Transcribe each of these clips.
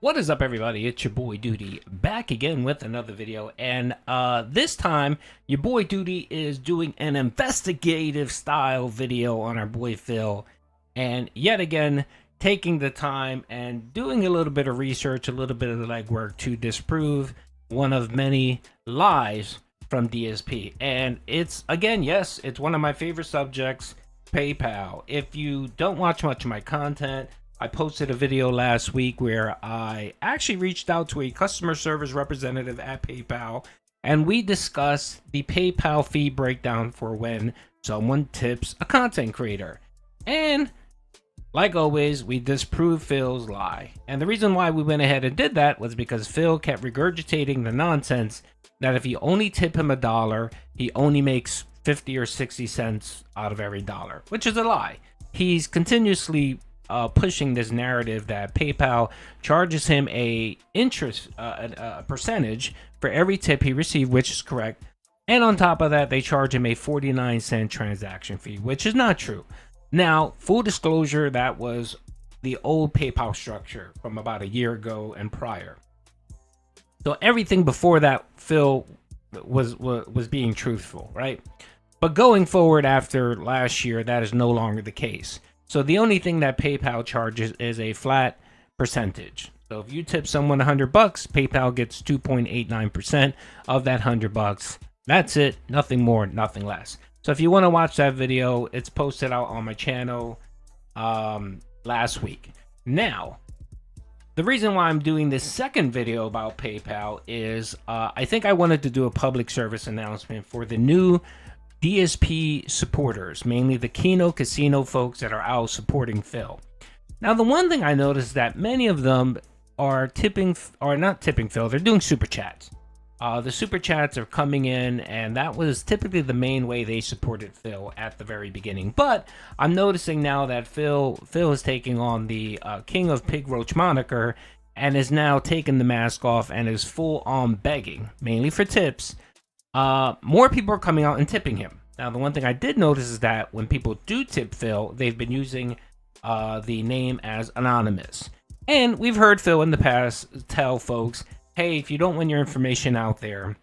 What is up, everybody? It's your boy Doody back again with another video, and this time your boy Doody is doing an investigative style video on our boy Phil, and yet again taking the time and doing a little bit of research, a little bit of the legwork to disprove one of many lies from DSP. And it's, again, yes, it's one of my favorite subjects, PayPal. If you don't watch much of my content, I posted a video last week where I actually reached out to a customer service representative at PayPal, and we discussed the PayPal fee breakdown for when someone tips a content creator. And like always, we disproved Phil's lie. And the reason why we went ahead and did that was because Phil kept regurgitating the nonsense that if you only tip him $1, he only makes 50 or 60 cents out of every dollar, which is a lie. He's continuously pushing this narrative that PayPal charges him a percentage for every tip he received, which is correct. And on top of that, they charge him a 49-cent transaction fee, which is not true. Now, full disclosure, that was the old PayPal structure from about a year ago and prior. So everything before that, Phil was being truthful, right? But going forward after last year, that is no longer the case. So the only thing that PayPal charges is a flat percentage. So if you tip someone $100, PayPal gets 2.89% of that $100. That's it. Nothing more, nothing less. So if you want to watch that video, it's posted out on my channel last week. Now, the reason why I'm doing this second video about PayPal is I think I wanted to do a public service announcement for the new DSP supporters, mainly the Keno Casino folks that are out supporting Phil. Now, the one thing I noticed is that many of them are not tipping Phil, they're doing super chats. The super chats are coming in, and that was typically the main way they supported Phil at the very beginning. But I'm noticing now that Phil is taking on the King of Pig Roach moniker and is now taking the mask off and is full on begging, mainly for tips. More people are coming out and tipping him. Now, the one thing I did notice is that when people do tip Phil, they've been using the name as anonymous. And we've heard Phil in the past tell folks, hey, if you don't want your information out there,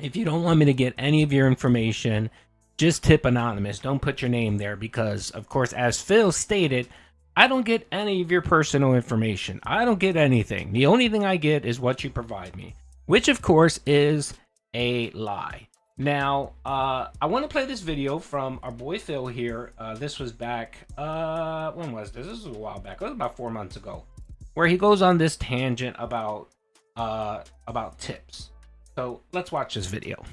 if you don't want me to get any of your information, just tip anonymous. Don't put your name there because, of course, as Phil stated, I don't get any of your personal information. I don't get anything. The only thing I get is what you provide me, which, of course, is a lie. Now, I want to play this video from our boy Phil here. This was back, when was this? This was a while back. It was about 4 months ago, where he goes on this tangent about tips. So let's watch this video.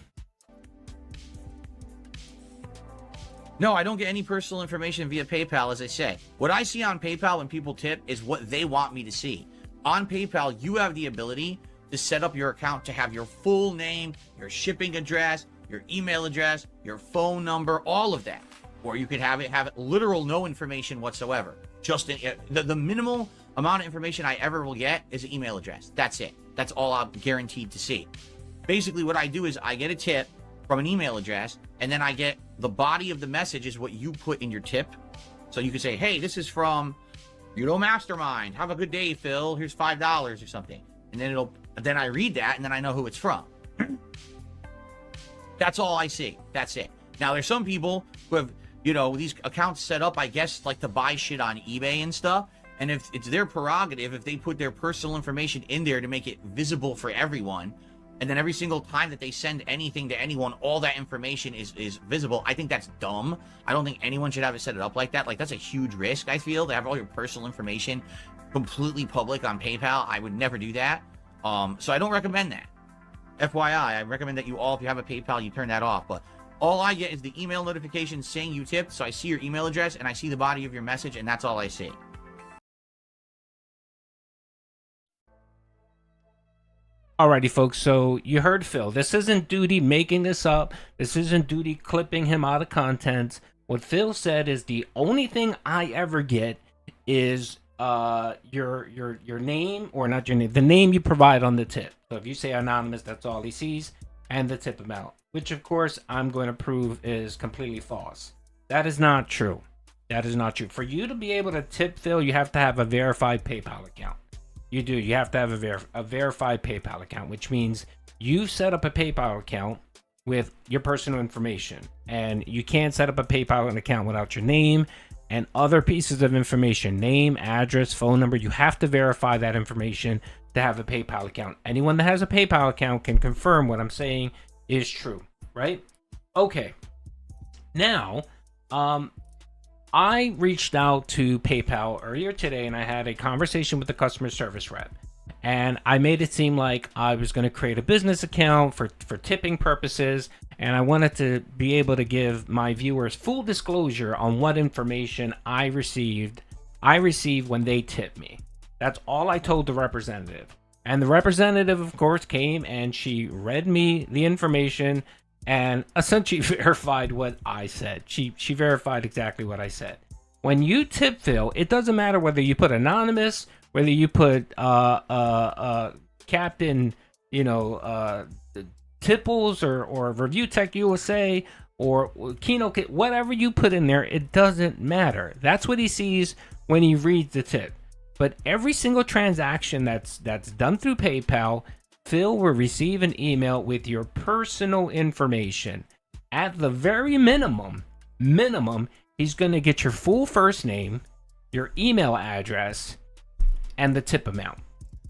No, I don't get any personal information via PayPal, as I say. What I see on PayPal when people tip is what they want me to see. On PayPal, you have the ability to set up your account to have your full name, your shipping address, your email address, your phone number, all of that. Or you could have it literal no information whatsoever. Just the minimal amount of information I ever will get is an email address. That's it. That's all I'm guaranteed to see. Basically, what I do is I get a tip from an email address, and then I get the body of the message is what you put in your tip. So you can say, hey, this is from, Mastermind. Have a good day, Phil. Here's $5 or something. And then I read that, and then I know who it's from. That's all I see. That's it. Now, there's some people who have, these accounts set up, I guess, like to buy shit on eBay and stuff. And if it's their prerogative, if they put their personal information in there to make it visible for everyone, and then every single time that they send anything to anyone, all that information is visible, I think that's dumb. I don't think anyone should have it set it up like that. Like, that's a huge risk, I feel, to have all your personal information completely public on PayPal. I would never do that. So I don't recommend that. FYI, I recommend that you all, if you have a PayPal, you turn that off. But all I get is the email notification saying you tipped. So I see your email address and I see the body of your message, and that's all I see. Alrighty, folks, so you heard Phil. This isn't Doody making this up. This isn't Doody clipping him out of content. What Phil said is the only thing I ever get is your name, or not your name, the name you provide on the tip. So if you say anonymous, that's all he sees, and the tip amount, which of course I'm going to prove is completely false. That is not true. That is not true. For you to be able to tip Phil, you have to have a verified PayPal account. You do. You have to have a verified PayPal account, which means you've set up a PayPal account with your personal information, and you can't set up a PayPal account without your name and other pieces of information, name, address, phone number. You have to verify that information to have a PayPal account. Anyone that has a PayPal account can confirm what I'm saying is true, right? Okay. Now, I reached out to PayPal earlier today, and I had a conversation with the customer service rep. And I made it seem like I was going to create a business account for tipping purposes, and I wanted to be able to give my viewers full disclosure on what information I received when they tipped me. That's all I told the representative. And the representative, of course, came and she read me the information and essentially verified what I said. She verified exactly what I said. When you tip Phil, it doesn't matter whether you put anonymous, whether you put Captain, Tipples or Review Tech USA or Kino, whatever you put in there, it doesn't matter. That's what he sees when he reads the tip. But every single transaction that's done through PayPal, Phil will receive an email with your personal information. At the very minimum, he's going to get your full first name, your email address, and the tip amount.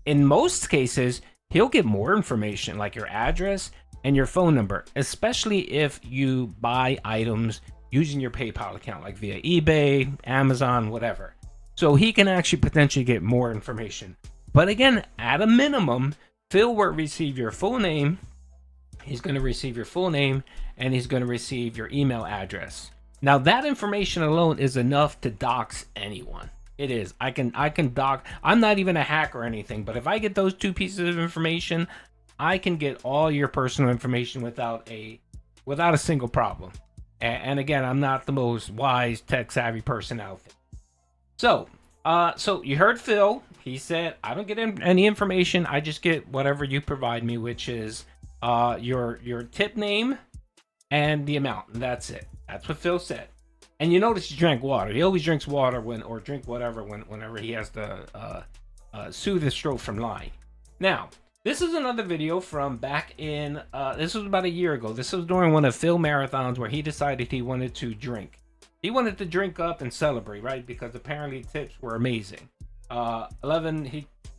In most cases, he'll get more information like your address and your phone number, especially if you buy items using your PayPal account, like via eBay, Amazon, whatever. So he can actually potentially get more information. But again, at a minimum, Phil will receive your full name. He's going to receive your full name, and he's going to receive your email address. Now, that information alone is enough to dox anyone. It is. I can dox. I'm not even a hacker or anything, but if I get those two pieces of information, I can get all your personal information without a single problem. And again, I'm not the most wise, tech savvy person out there. So you heard Phil. He said, I don't get any information. I just get whatever you provide me, which is your tip name and the amount. And that's it. That's what Phil said. And you notice he drank water. He always drinks water whenever he has to soothe his throat from lying. Now, this is another video from back in, this was about a year ago. This was during one of Phil marathons where he decided he wanted to drink. He wanted to drink up and celebrate, right? Because apparently tips were amazing. He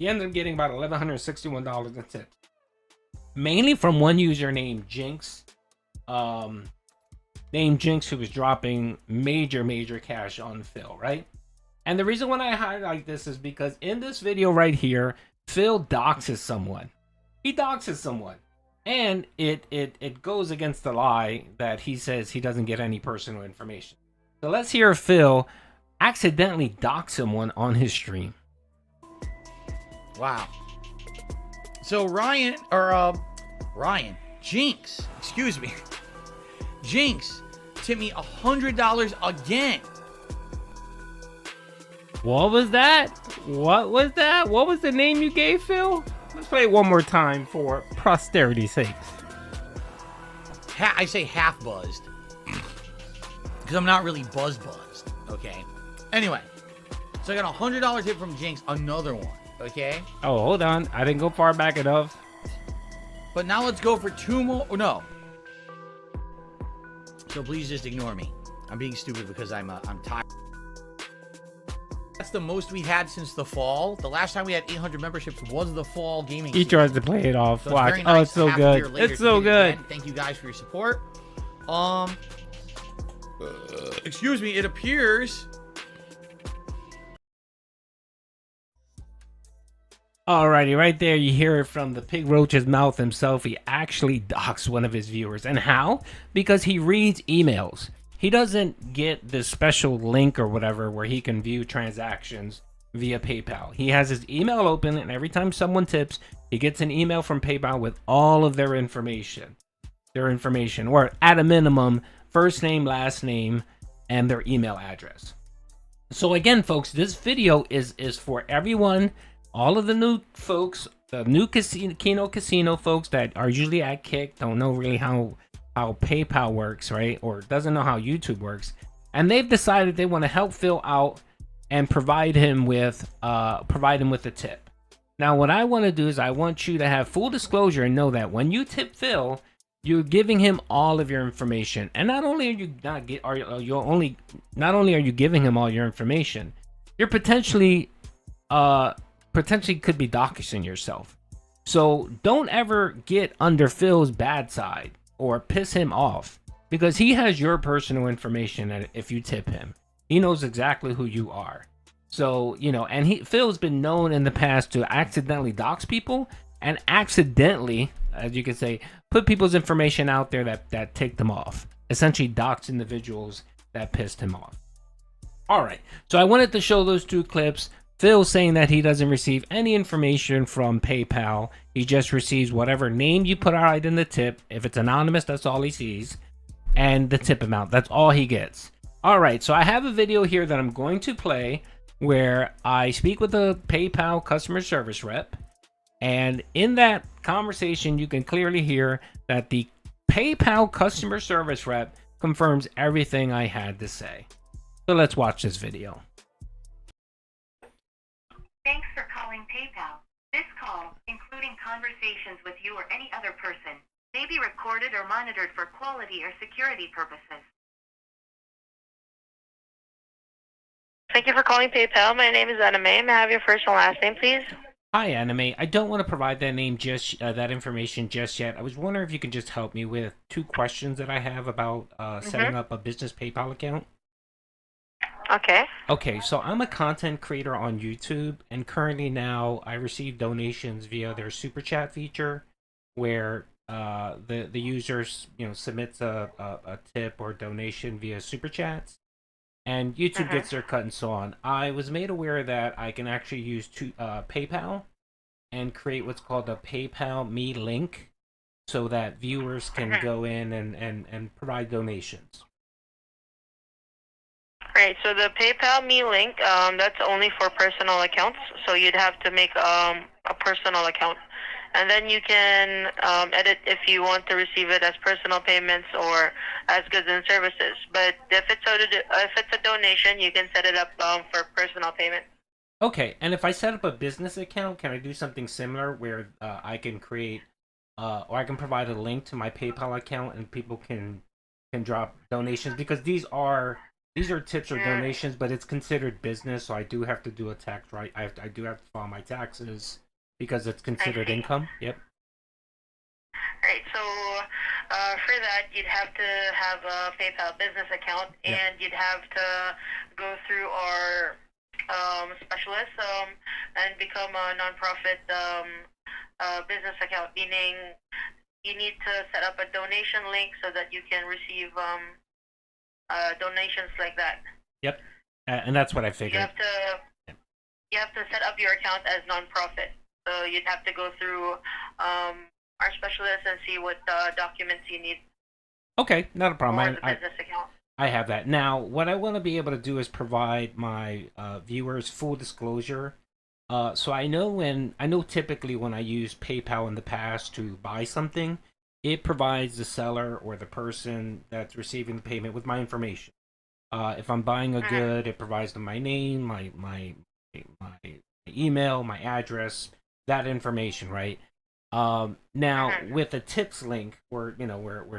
ended up getting about $1,161 in tips. Mainly from one user named Jinx. Who was dropping major cash on Phil, right? And the reason why I highlight this is because in this video right here, Phil doxes someone. He doxes someone. And it goes against the lie that he says he doesn't get any personal information. So let's hear Phil accidentally dox someone on his stream. Wow. So Jinx, excuse me. Jinx tipped me $100 again. What was that? What was that? What was the name you gave, Phil? Let's play it one more time for posterity's sake. I say half buzzed. Because I'm not really buzzed, okay? Anyway, so I got a $100 tip from Jinx, another one, okay? Oh, hold on. I didn't go far back enough. But now let's go for two more. Oh, no. So please just ignore me. I'm being stupid because I'm tired. That's the most we had since the fall. The last time we had 800 memberships was the fall gaming season. He tries to play it off. So Watch. It's nice. Oh, it's so good. It's so good. Thank you guys for your support. Excuse me. It appears. Alrighty, right there you hear it from the pig roach's mouth himself. He actually doxed one of his viewers. And how? Because he reads emails. He doesn't get this special link or whatever where he can view transactions via PayPal. He has his email open, and every time someone tips, he gets an email from PayPal with all of their information. Or at a minimum, first name, last name, and their email address. So again, folks, this video is for everyone, all of the new folks, the new Kino Casino folks that are usually at Kick, don't know really how PayPal works, right? Or doesn't know how YouTube works. And they've decided they want to help Phil out and provide him with a tip. Now, what I want to do is I want you to have full disclosure and know that when you tip Phil, you're giving him all of your information. And not only are you not get are you only not only are you giving him all your information, you're potentially could be doxing yourself. So don't ever get under Phil's bad side or piss him off because he has your personal information. And if you tip him, he knows exactly who you are. So, and Phil's been known in the past to accidentally dox people and accidentally, as you can say, put people's information out there that ticked them off. Essentially dox individuals that pissed him off. All right. So I wanted to show those two clips. Phil saying that he doesn't receive any information from PayPal. He just receives whatever name you put out in the tip. If it's anonymous, that's all he sees. And the tip amount. That's all he gets. All right. So I have a video here that I'm going to play where I speak with a PayPal customer service rep. And in that conversation, you can clearly hear that the PayPal customer service rep confirms everything I had to say. So let's watch this video. Thanks for calling PayPal. This call, including conversations with you or any other person, may be recorded or monitored for quality or security purposes. Thank you for calling PayPal. My name is Anime. May I have your first and last name, please? Hi, Anime. I don't want to provide that name that information just yet. I was wondering if you could just help me with two questions that I have about setting up a business PayPal account. Okay. Okay, so I'm a content creator on YouTube, and currently now I receive donations via their super chat feature, where the users submits a tip or donation via super chats, and YouTube gets their cut and so on. I was made aware that I can actually use PayPal and create what's called a PayPal Me link, so that viewers can go in and provide donations. Right, so the PayPal Me link, that's only for personal accounts, so you'd have to make a personal account. And then you can edit if you want to receive it as personal payments or as goods and services. But if it's a donation, you can set it up for personal payment. Okay, and if I set up a business account, can I do something similar where I can create or I can provide a link to my PayPal account and people can drop donations? Because these are tips or donations, but it's considered business, so I do have to do a tax, right? I do have to file my taxes because it's considered income. Yep. Right, so for that, you'd have to have a PayPal business account, and you'd have to go through our specialist and become a nonprofit business account, meaning you need to set up a donation link so that you can receive donations like that. Yep, and that's what I figured. You have to set up your account as nonprofit. So you'd have to go through our specialist and see what documents you need. Okay, not a problem. For the business account. I have that. Now, what I want to be able to do is provide my viewers full disclosure. So I know typically when I use PayPal in the past to buy something, it provides the seller or the person that's receiving the payment with my information. If I'm buying a good, it provides them my name, my email, my address, that information, right? Now with a tips link, where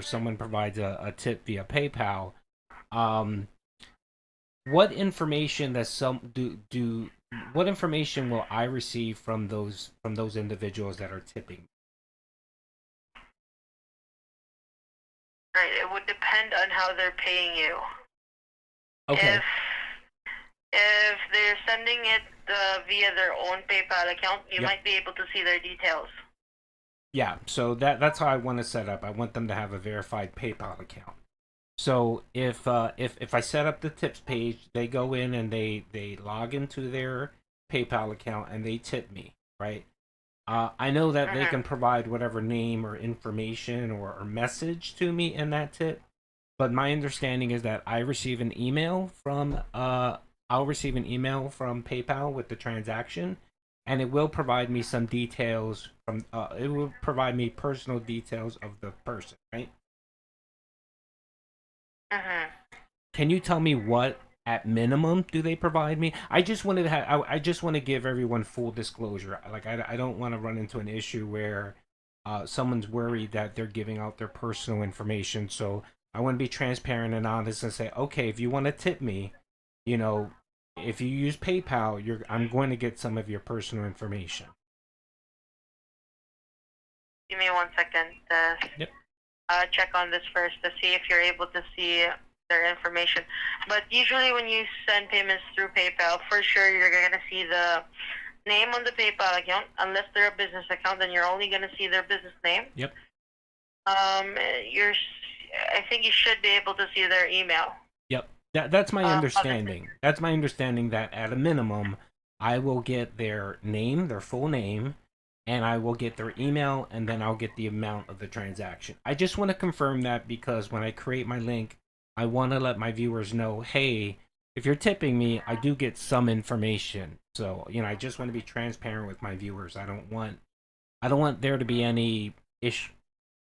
someone provides a tip via PayPal, what information what information will I receive from those individuals that are tipping? Right, it would depend on how they're paying you. Okay. If they're sending it via their own PayPal account, you might be able to see their details. Yeah, so that's how I want to set up. I want them to have a verified PayPal account. So if I set up the tips page, they go in and they log into their PayPal account and they tip me, right? I know that they can provide whatever name or information or message to me in that tip, but my understanding is that I'll receive an email from PayPal with the transaction, and it will provide me some details it will provide me personal details of the person, right? Can you tell me what at minimum do they provide me? I just wanted to I just want to give everyone full disclosure. Like I don't want to run into an issue where someone's worried that they're giving out their personal information. So I want to be transparent and honest and say, okay, if you want to tip me, you know, if you use PayPal, I'm going to get some of your personal information. Give me 1 second to Yep. check on this first to see if you're able to see their information. But usually when you send payments through PayPal, for sure you're going to see the name on the PayPal account. Unless they're a business account, then you're only going to see their business name. Yep. I think you should be able to see their email. Yep. That's my understanding. That's my understanding that at a minimum, I will get their name, their full name, and I will get their email, and then I'll get the amount of the transaction. I just want to confirm that because when I create my link, I want to let my viewers know, hey, if you're tipping me, I do get some information. So, you know, I just want to be transparent with my viewers. I don't want there to be any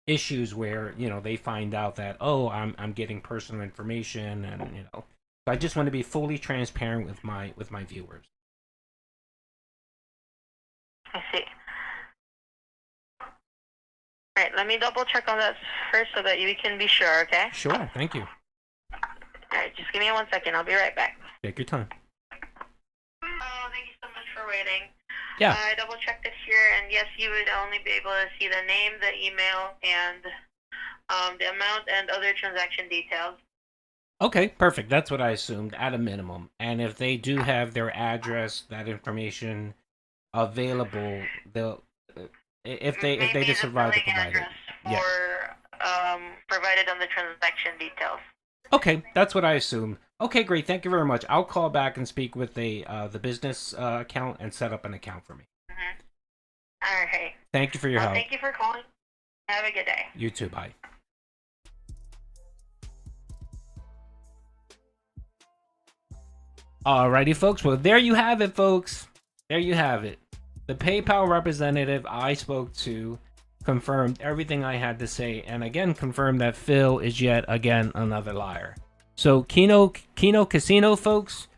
issues where, you know, they find out that, oh, I'm getting personal information, and you know. So I just want to be fully transparent with my viewers. I see. All right, let me double check on that first so that you can be sure, okay? Sure, thank you. All right, just give me 1 second. I'll be right back. Take your time. Oh, thank you so much for waiting. Yeah. I double checked it here, and yes, you would only be able to see the name, the email, and the amount and other transaction details. Okay, perfect. That's what I assumed at a minimum. And if they do have their address, that information available, they'll if they just provide to provide it. Yeah. Or provided on the transaction details. Okay, that's what I assumed. Okay, great. Thank you very much. I'll call back and speak with the business account and set up an account for me. Mm-hmm. All right. Thank you for your help. Thank you for calling. Have a good day. You too. Bye. Alrighty, folks. Well, there you have it, folks. There you have it. The PayPal representative I spoke to confirmed everything I had to say, and again confirmed that Phil is yet again another liar. So Kino Casino, folks,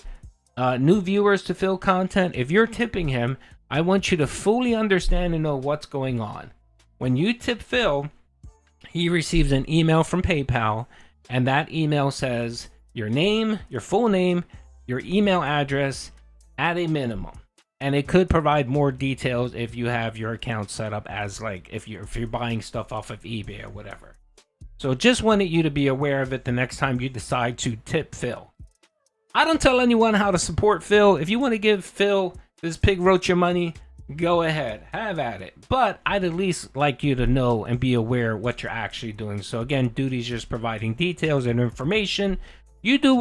new viewers to Phil content, if you're tipping him, I want you to fully understand and know what's going on. When you tip Phil, he receives an email from PayPal, and that email says your name, your full name, your email address at a minimum. And it could provide more details if you have your account set up as like if you're buying stuff off of eBay or whatever. So just wanted you to be aware of it the next time you decide to tip Phil. I don't tell anyone how to support Phil. If you want to give Phil this pig roach your money, go ahead, have at it. But I'd at least like you to know and be aware of what you're actually doing. So again, Doody's just providing details and information. You do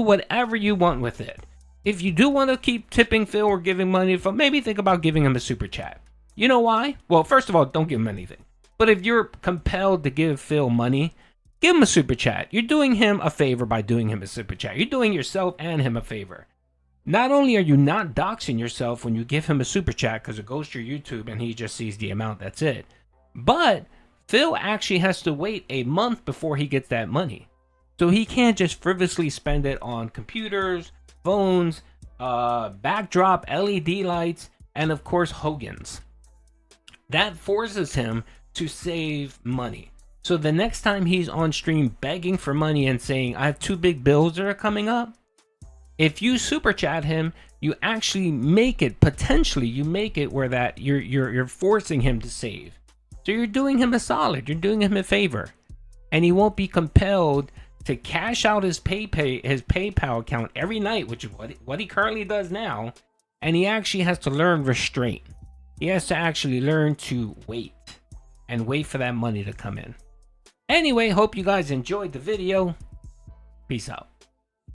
whatever you want with it. If you do want to keep tipping Phil or giving money, maybe think about giving him a super chat. You know why? Well, first of all, don't give him anything. But if you're compelled to give Phil money, give him a super chat. You're doing him a favor by doing him a super chat. You're doing yourself and him a favor. Not only are you not doxing yourself when you give him a super chat because it goes to your YouTube and he just sees the amount, that's it. But Phil actually has to wait a month before he gets that money. So he can't just frivolously spend it on computers, phones, backdrop, LED lights, and of course Hogan's. That forces him to save money. So the next time he's on stream begging for money and saying, I have 2 big bills that are coming up, if you super chat him, you actually make it, potentially you make it where that you're forcing him to save. So you're doing him a solid, you're doing him a favor. And he won't be compelled to cash out his PayPal account every night, which is what he currently does now, and he actually has to learn restraint. He has to actually learn to wait for that money to come in. Anyway, hope you guys enjoyed the video. Peace out.